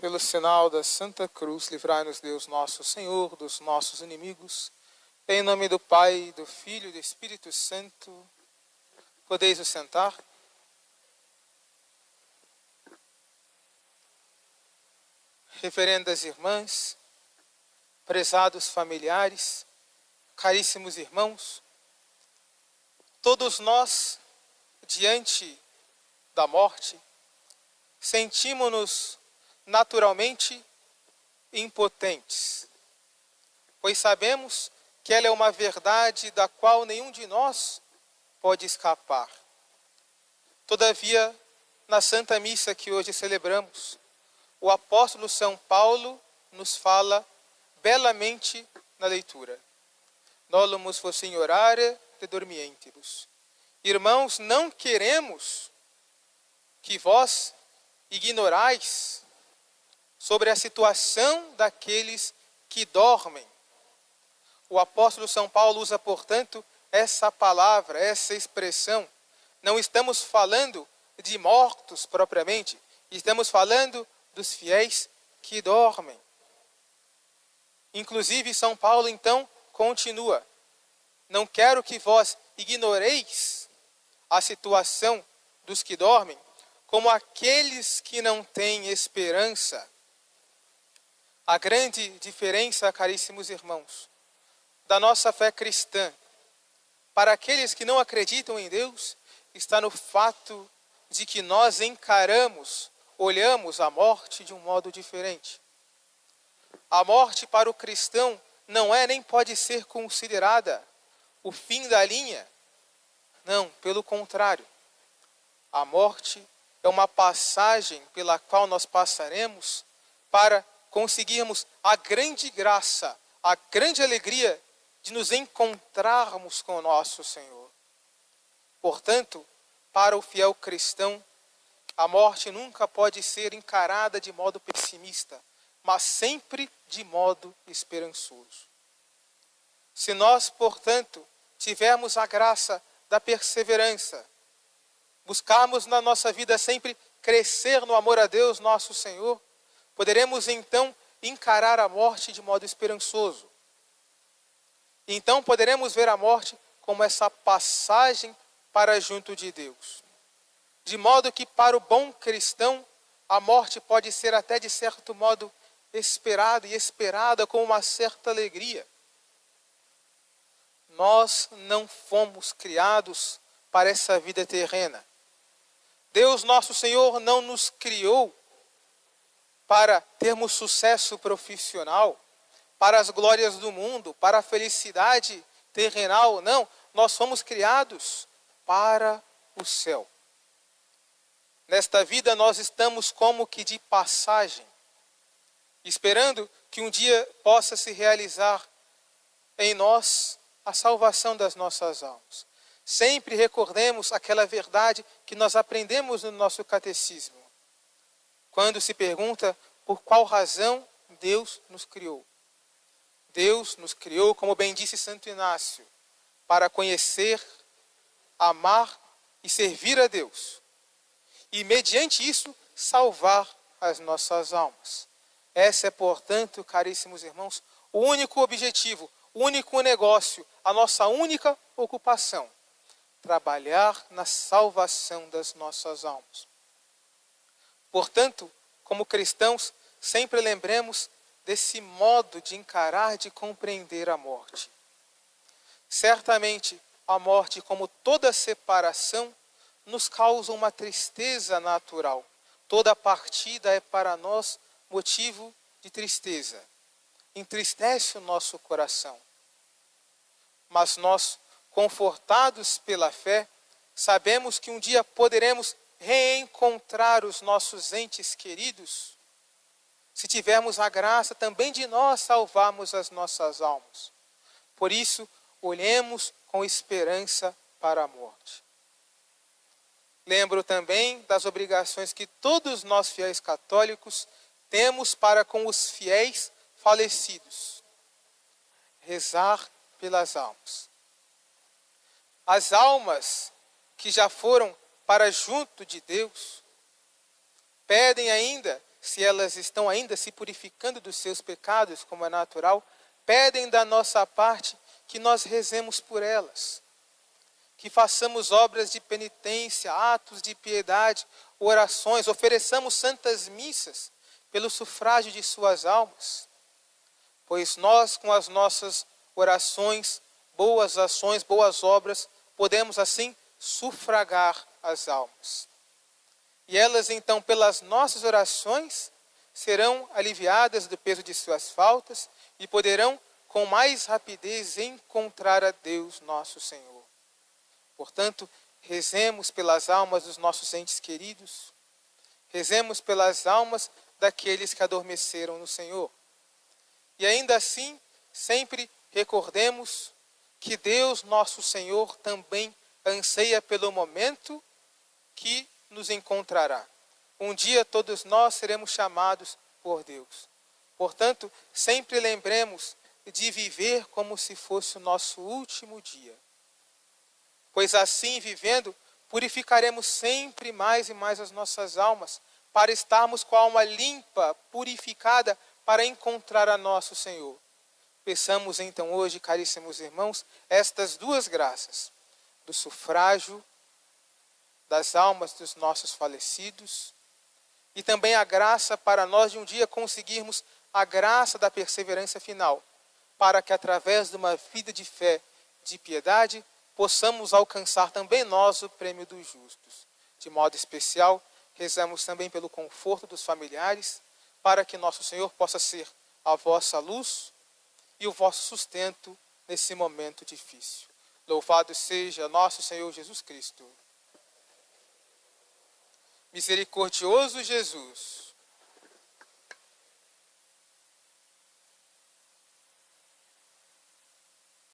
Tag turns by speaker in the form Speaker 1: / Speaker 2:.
Speaker 1: Pelo sinal da Santa Cruz, livrai-nos Deus nosso Senhor dos nossos inimigos. Em nome do Pai, do Filho e do Espírito Santo. Podeis vos sentar. Reverendas irmãs, prezados familiares, caríssimos irmãos, todos nós, diante da morte, sentimos-nos naturalmente impotentes, pois sabemos que ela é uma verdade da qual nenhum de nós pode escapar. Todavia, na Santa Missa que hoje celebramos, o apóstolo São Paulo nos fala belamente na leitura. Nolumus vos in horare de dormientibus. Irmãos, não queremos que vós ignorais sobre a situação daqueles que dormem. O apóstolo São Paulo usa, portanto, essa palavra, essa expressão. Não estamos falando de mortos propriamente, estamos falando dos fiéis que dormem. Inclusive, São Paulo, então, continua: não quero que vós ignoreis a situação dos que dormem, como aqueles que não têm esperança. A grande diferença, caríssimos irmãos, da nossa fé cristã para aqueles que não acreditam em Deus, está no fato de que nós olhamos a morte de um modo diferente. A morte para o cristão não é nem pode ser considerada o fim da linha. Não, pelo contrário. A morte é uma passagem pela qual nós passaremos para conseguirmos a grande graça, a grande alegria de nos encontrarmos com o nosso Senhor. Portanto, para o fiel cristão, a morte nunca pode ser encarada de modo pessimista, mas sempre de modo esperançoso. Se nós, portanto, tivermos a graça da perseverança, buscarmos na nossa vida sempre crescer no amor a Deus, nosso Senhor, poderemos então encarar a morte de modo esperançoso. Então poderemos ver a morte como essa passagem para junto de Deus. De modo que para o bom cristão, a morte pode ser até de certo modo esperada e esperada com uma certa alegria. Nós não fomos criados para essa vida terrena. Deus, nosso Senhor, não nos criou para termos sucesso profissional, para as glórias do mundo, para a felicidade terrenal. Não, nós fomos criados para o céu. Nesta vida nós estamos como que de passagem, esperando que um dia possa se realizar em nós a salvação das nossas almas. Sempre recordemos aquela verdade que nós aprendemos no nosso catecismo, quando se pergunta por qual razão Deus nos criou. Deus nos criou, como bem disse Santo Inácio, para conhecer, amar e servir a Deus. E, mediante isso, salvar as nossas almas. Essa é, portanto, caríssimos irmãos, o único objetivo, o único negócio, a nossa única ocupação: trabalhar na salvação das nossas almas. Portanto, como cristãos, sempre lembremos desse modo de encarar, de compreender a morte. Certamente, a morte, como toda separação, nos causa uma tristeza natural. Toda partida é para nós motivo de tristeza. Entristece o nosso coração. Mas nós, confortados pela fé, sabemos que um dia poderemos reencontrar os nossos entes queridos, se tivermos a graça também de nós salvarmos as nossas almas. Por isso, olhemos com esperança para a morte. Lembro também das obrigações que todos nós fiéis católicos temos para com os fiéis falecidos. Rezar pelas almas. As almas que já foram para junto de Deus pedem ainda se elas estão ainda se purificando dos seus pecados, como é natural, pedem da nossa parte que nós rezemos por elas, que façamos obras de penitência, atos de piedade, orações, ofereçamos santas missas pelo sufrágio de suas almas, pois nós, com as nossas orações, boas ações, boas obras, podemos assim sufragar as almas. E elas então, pelas nossas orações, serão aliviadas do peso de suas faltas e poderão com mais rapidez encontrar a Deus nosso Senhor. Portanto, rezemos pelas almas dos nossos entes queridos, rezemos pelas almas daqueles que adormeceram no Senhor. E ainda assim, sempre recordemos que Deus nosso Senhor também anseia pelo momento que nos encontrará. Um dia todos nós seremos chamados por Deus. Portanto, sempre lembremos de viver como se fosse o nosso último dia. Pois assim, vivendo, purificaremos sempre mais e mais as nossas almas, para estarmos com a alma limpa, purificada, para encontrar a nosso Senhor. Peçamos então hoje, caríssimos irmãos, estas duas graças, do sufrágio das almas dos nossos falecidos, e também a graça para nós de um dia conseguirmos a graça da perseverança final, para que através de uma vida de fé, de piedade, possamos alcançar também nós o prêmio dos justos. De modo especial, rezamos também pelo conforto dos familiares, para que nosso Senhor possa ser a vossa luz e o vosso sustento nesse momento difícil. Louvado seja nosso Senhor Jesus Cristo. Misericordioso Jesus,